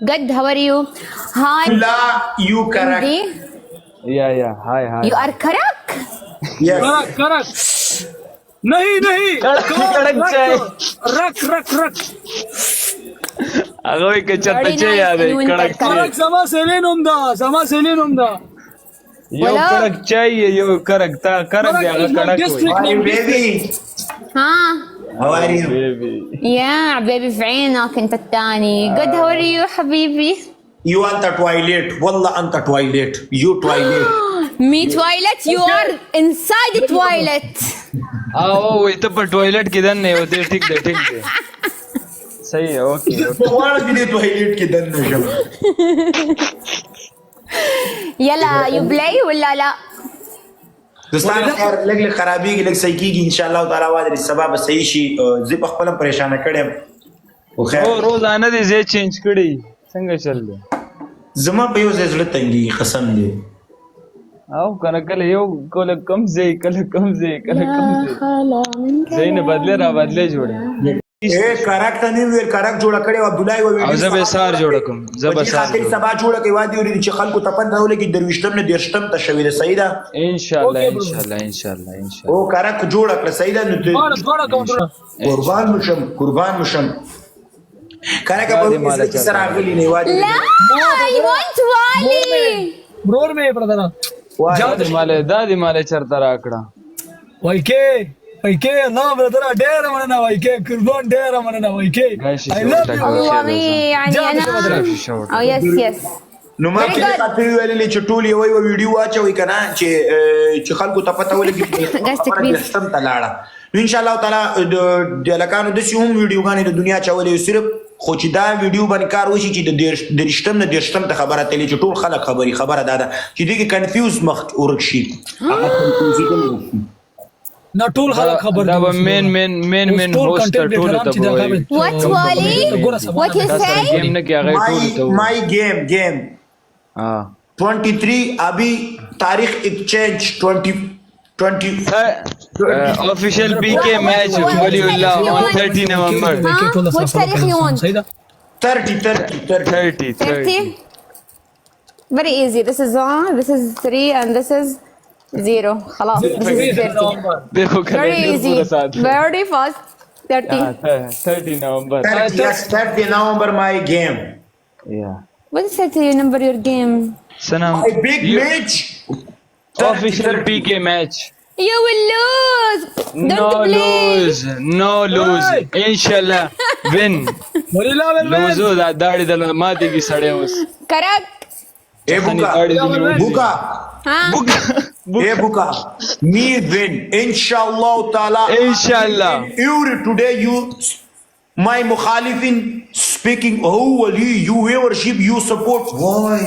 Good, how are you? Hi. La, you correct. Hindi? Yeah. Hi. You are correct? Yes. कड़क नहीं कड़क चाय रक अगं कच्चा Very तचे nice. याद आहे You win कडक that कड़क समा सेलेन उमदा यो बोला? कडक चाहिए यो कडक ता कडक कडक द्या is not कडक district. How are you, baby? Huh? How are you? Baby Yeah, baby في عينك انت الثاني. Good, how are you حبيبي? You on the toilet. Wallah on the toilet. You toilet. Me toilet, you are inside the toilet. आओ इथं पण टॉयलेट किधर नाही होते ठीक आहे सही है okay Wala gini toilet ke dan na siya. يلا you play ولا لا؟ دوستان خیر لګ لګ خرابېږي لګ صحیح کېږي انشاءالله تعالی وعده سبا به صحیح شي زه په خپل پریشانه کړم خو خیر او روزانه دې زه چینج کړی څنګه چل دی زما په یو ځای زړه تنګي قسم دی او کله یو کم ځای زین بدله را بدله جوړه اے کارک ته نه ویل کارک جوړ کړي او عبد الله و او زبه سار جوړ کوم زبه سار خاطر سبا جوړ کوي وادي ورې چې خلکو ته پند راولې کې درويشتم نه دیرشتم ته شوی ده صحیح ده ان شاء الله او کارک جوړ کړ صحیح ده نو قربان مشم کارک په دې کې سره غلي نه وادي لا I want Wally. Blower में ब्रदर دادی مال چرته راکړه وایکه نه برادر ډېر مننه وایکه قربان ډېر مننه وایکه I love you والله يعني انا او يس نو ما کې تاسو ویلې چې ټول یو ویډیو واچوي کنه چې خلکو ته پته ولګي سم تلاړه نو ان شاء الله تعالی د لکانو د سیوم ویډیو غانې د دنیا چولې صرف خو چې دا ویډیو باندې کار وشي چې د رښتم نه د رښتم ته خبره تللی چې ټول خلک خبره داده چې دغه کنفیوز مخ ورک شي نه ټول خلک خبر دا مین هوست ټول ته وایي What Wally? What you say? گیم نه کې هغه ټول ته مای گیم ها 23 ابھی تاریخ ایکسچینج 20 official PK match Wali الله on 30 नवंबर Which تاريخ يوم؟ 30. Very easy. This is 1, this is 3 and this is 0. خلاص. This is 30. देखो Very easy. Very fast. 30. 30 November 30 November my game yeah What is 30 number your game? Sanam my big match official PK match You will lose. Don't play. no lose inshallah win lose دا داړي د ماته کی سړې اوس Correct. اے بوکا اے بوکا me win inshallah taala inshallah today you my mukhalifin speaking who will you worship you support why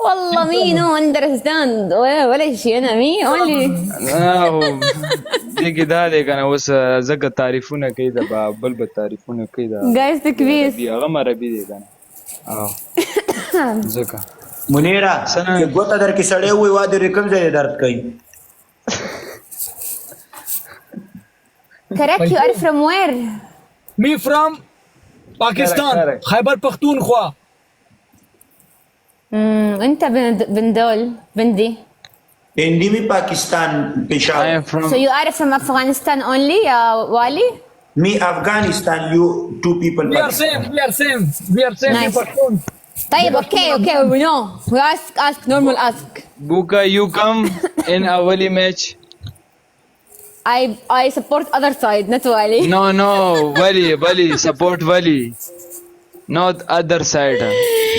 والله me no understand ولا شيء أنا me only. دې کې دا دی کنه اوس زګ تعریفونه کوي دا بل تعریفونه کوي دا Guys تكبيس. هغه مربي دی کنه او زګ منیرا چې ګوته در کې سړې وي واده رقم ځای درد کوي Correct. You are from where? می فرام پاکستان خیبر پختونخوا أنت بندول بندي. هندی می پاکستان I پېښور am from So you are from Afghanistan only, Wally? me Afghanistan you two people we are same Nice. پختون طيب okay we know. We ask normal ask. Buka you come in awali match I support other side, not Wally. no Wali support Wali not other side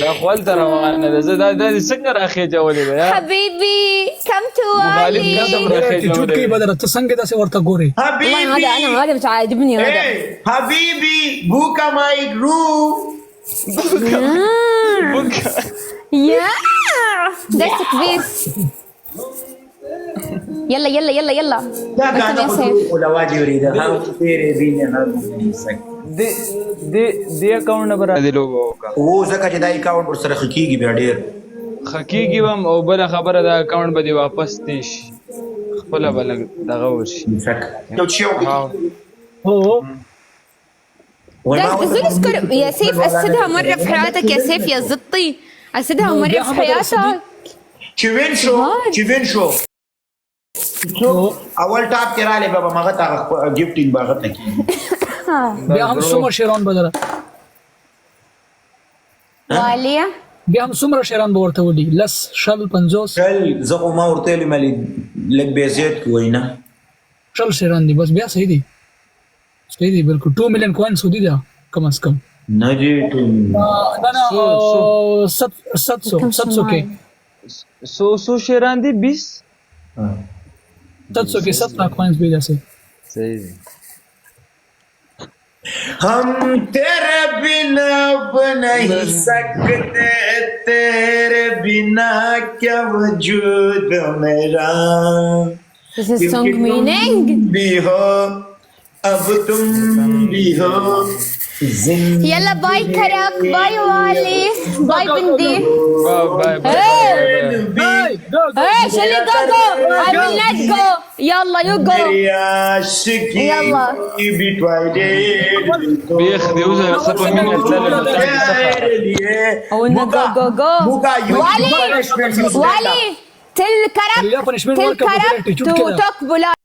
دا خپل تر روانه ده زه دا څنګه راخې جوړې ده یار حبيبي come to مخالف Wally. قدم راخې چوټ کی جوړې بدر ته څنګه داسې ورته ګوري والله هذا مش عاجبني هذا. حبيبي بوكا ماي جروب Yeah. That's كبيس. يلا. ده قاعد ولا واجي يريد ها تيري بيني ها دې اکاونټ نمبر دې لوګو کا वो زکه چې دای اکاونټ پر سره خکېږي بیا ډېر حقيقي هم او بل خبره دا اکاونټ به دی واپس دیش خپل بل دغه ورشي شک یو چې هو جايز بدون اذكر يا سيف اسدها مره في حياتك يا سيف يا زطي اسدها مره في حياتك چې وین شو اول ټاپ کې را لې بابا ماغه تا ګفټینګ باغت نه کی بیا هم څومره شیران بدره واليه بیا هم څومره شیران به ورته ولي لس شل 50 چل زه خو ما ورته ویلې ملي لګ به زیات کوی نه شل شیران دي بس بیا صحیح دي بالکل 2 مليون کوین سودی ده کم از کم نه جی ټول نه 700 के 100 शेरान दी 20 700 के 7 लाख कॉइंस भेजा से सही है हम तेरे बिना अब नहीं सकते तेरे बिना क्या वजूद मेरा This is song meaning भी हो अब तुम भी हो يلا باي كرك باي والي باي بندي باي Hey شو اللي جو I will let go يلا you go يلا بياخذ يوزن خطوه من الثلاثه والي تل كرك تو توك بولا